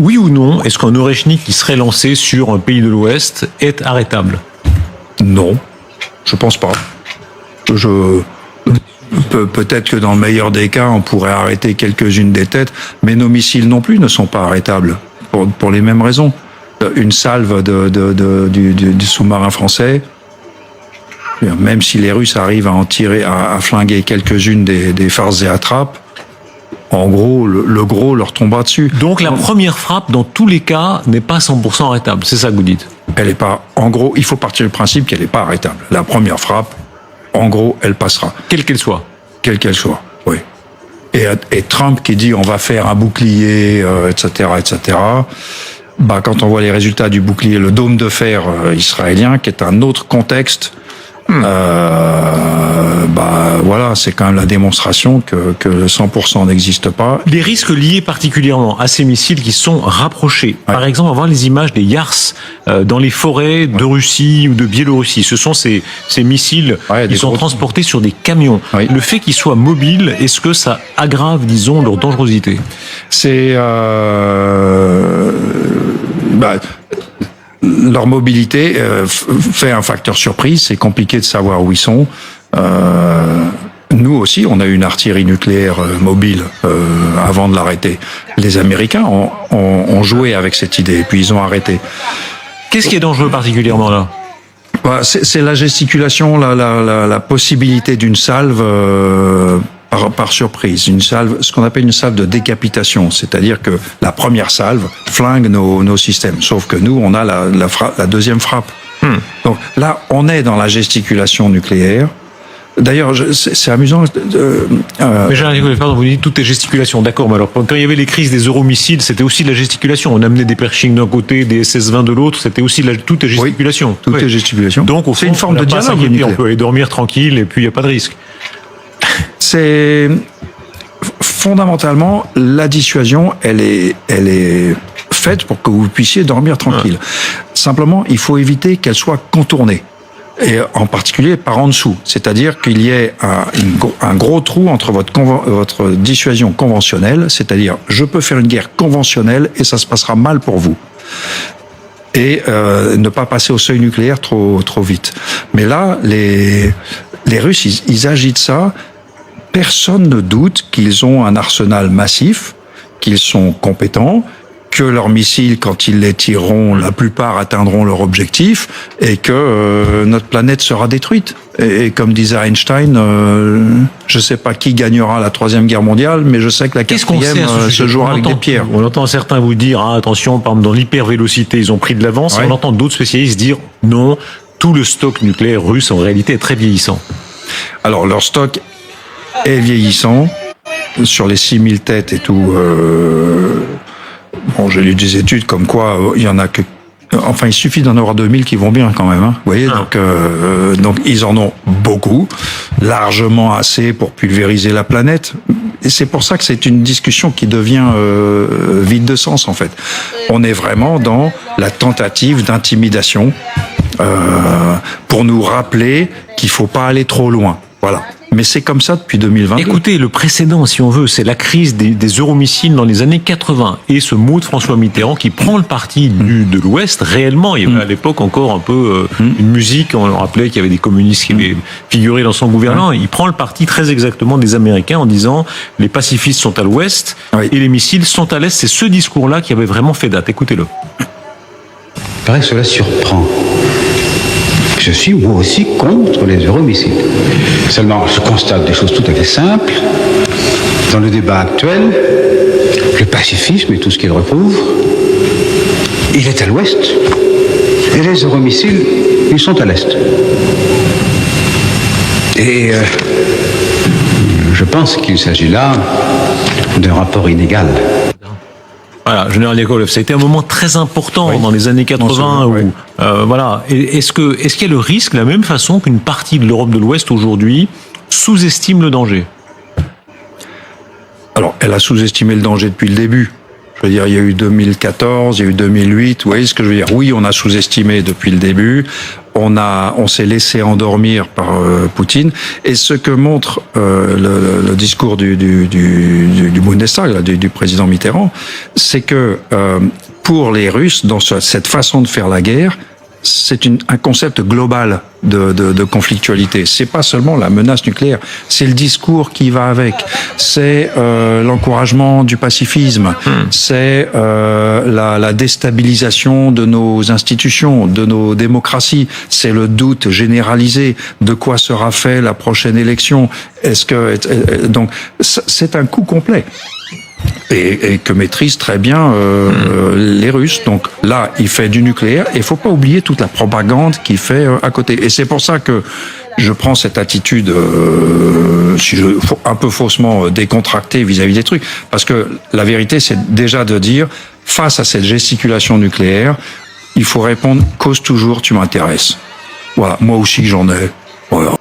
Oui ou non, est-ce qu'un Oreschnik qui serait lancé sur un pays de l'Ouest est arrêtable? Non, je pense pas. Peut-être que dans le meilleur des cas, on pourrait arrêter quelques-unes des têtes, mais nos missiles non plus ne sont pas arrêtables, pour les mêmes raisons. Une salve du sous-marin français, même si les Russes arrivent à en tirer, à flinguer quelques-unes des farces et attrapes, en gros, le gros leur tombera dessus. Donc la première frappe, dans tous les cas, n'est pas 100% arrêtable, c'est ça que vous dites? Elle est pas, en gros, il faut partir du principe qu'elle n'est pas arrêtable. La première frappe, en gros, elle passera. Quelle qu'elle soit. Quelle qu'elle soit, oui. Et Trump qui dit on va faire un bouclier, etc., etc. Bah, quand on voit les résultats du bouclier, le dôme de fer israélien, qui est un autre contexte, bah voilà, c'est quand même la démonstration que le 100% n'existe pas. Les risques liés particulièrement à ces missiles qui sont rapprochés. Ouais. Par exemple, on va voir les images des Yars dans les forêts de Russie ou de Biélorussie. Ce sont ces missiles qui sont transportés sur des camions. Oui. Le fait qu'ils soient mobiles, est-ce que ça aggrave, disons, leur dangerosité? C'est leur mobilité fait un facteur surprise. C'est compliqué de savoir où ils sont. Nous aussi, on a eu une artillerie nucléaire mobile avant de l'arrêter. Les Américains ont joué avec cette idée et puis ils ont arrêté. Qu'est-ce qui est dangereux particulièrement là? C'est la gesticulation, la possibilité d'une salve par surprise, une salve, ce qu'on appelle une salve de décapitation, c'est-à-dire que la première salve flingue nos systèmes, sauf que nous, on a la deuxième frappe. Donc là, on est dans la gesticulation nucléaire. D'ailleurs, c'est amusant. Mais j'ai rien pardon, vous dites tout est gesticulation, d'accord. Mais alors, quand il y avait les crises des euromissiles, c'était aussi de la gesticulation. On amenait des Pershing d'un côté, des SS-20 de l'autre. C'était aussi tout est gesticulation. Oui, tout est gesticulation. Donc, c'est une forme de dialogue. On peut aller dormir tranquille et puis il n'y a pas de risque. C'est fondamentalement la dissuasion. Elle est faite pour que vous puissiez dormir tranquille. Simplement, il faut éviter qu'elle soit contournée. Et en particulier par en dessous, c'est-à-dire qu'il y ait un gros trou entre votre dissuasion conventionnelle, c'est-à-dire je peux faire une guerre conventionnelle et ça se passera mal pour vous, et ne pas passer au seuil nucléaire trop vite. Mais là, les Russes, ils agitent ça. Personne ne doute qu'ils ont un arsenal massif, qu'ils sont compétents, que leurs missiles, quand ils les tireront, la plupart atteindront leur objectif et que notre planète sera détruite. Et comme disait Einstein, je sais pas qui gagnera la Troisième Guerre mondiale, mais je sais que la quatrième se jouera avec des pierres. On entend certains vous dire, attention, par exemple, dans l'hypervélocité, ils ont pris de l'avance. Ouais. On entend d'autres spécialistes dire, non, tout le stock nucléaire russe, en réalité, est très vieillissant. Alors, leur stock est vieillissant. Sur les 6000 têtes et tout... Bon, j'ai lu des études comme quoi il y en a que, enfin, il suffit d'en avoir 2000 qui vont bien quand même, hein. Vous voyez, donc ils en ont beaucoup, largement assez pour pulvériser la planète. Et c'est pour ça que c'est une discussion qui devient vide de sens en fait. On est vraiment dans la tentative d'intimidation pour nous rappeler qu'il faut pas aller trop loin. Voilà. Mais c'est comme ça depuis 2020. Écoutez, le précédent, si on veut, c'est la crise des euromissiles dans les années 80. Et ce mot de François Mitterrand qui prend le parti de l'Ouest, réellement. Il y avait à l'époque encore un peu une musique, on rappelait qu'il y avait des communistes qui avaient figuré dans son gouvernement. Il prend le parti très exactement des Américains en disant les pacifistes sont à l'Ouest et les missiles sont à l'Est. C'est ce discours-là qui avait vraiment fait date. Écoutez-le. Il paraît que cela surprend. Je suis moi aussi contre les euromissiles. Seulement, je constate des choses tout à fait simples. Dans le débat actuel, le pacifisme et tout ce qu'il recouvre, il est à l'ouest. Et les euromissiles, ils sont à l'est. Et je pense qu'il s'agit là d'un rapport inégal. Voilà, général Yakovlev, ça a été un moment très important dans les années 80 où, voilà. Est-ce qu'il y a le risque, de la même façon qu'une partie de l'Europe de l'Ouest aujourd'hui sous-estime le danger? Alors, elle a sous-estimé le danger depuis le début. Je veux dire, il y a eu 2014, il y a eu 2008. Vous voyez ce que je veux dire? Oui, on a sous-estimé depuis le début. on s'est laissé endormir par Poutine. Et ce que montre le discours du Bundestag, là, du président Mitterrand, c'est que pour les Russes, dans cette façon de faire la guerre, c'est un concept global de conflictualité. C'est pas seulement la menace nucléaire, c'est le discours qui va avec, c'est l'encouragement du pacifisme, c'est la déstabilisation de nos institutions, de nos démocraties, c'est le doute généralisé de quoi sera fait la prochaine élection. Donc c'est un coup complet. Et que maîtrisent très bien les Russes. Donc là, il fait du nucléaire et il faut pas oublier toute la propagande qu'il fait à côté. Et c'est pour ça que je prends cette attitude un peu faussement décontractée vis-à-vis des trucs. Parce que la vérité, c'est déjà de dire, face à cette gesticulation nucléaire, il faut répondre « cause toujours, tu m'intéresses ». Voilà, moi aussi j'en ai. Voilà.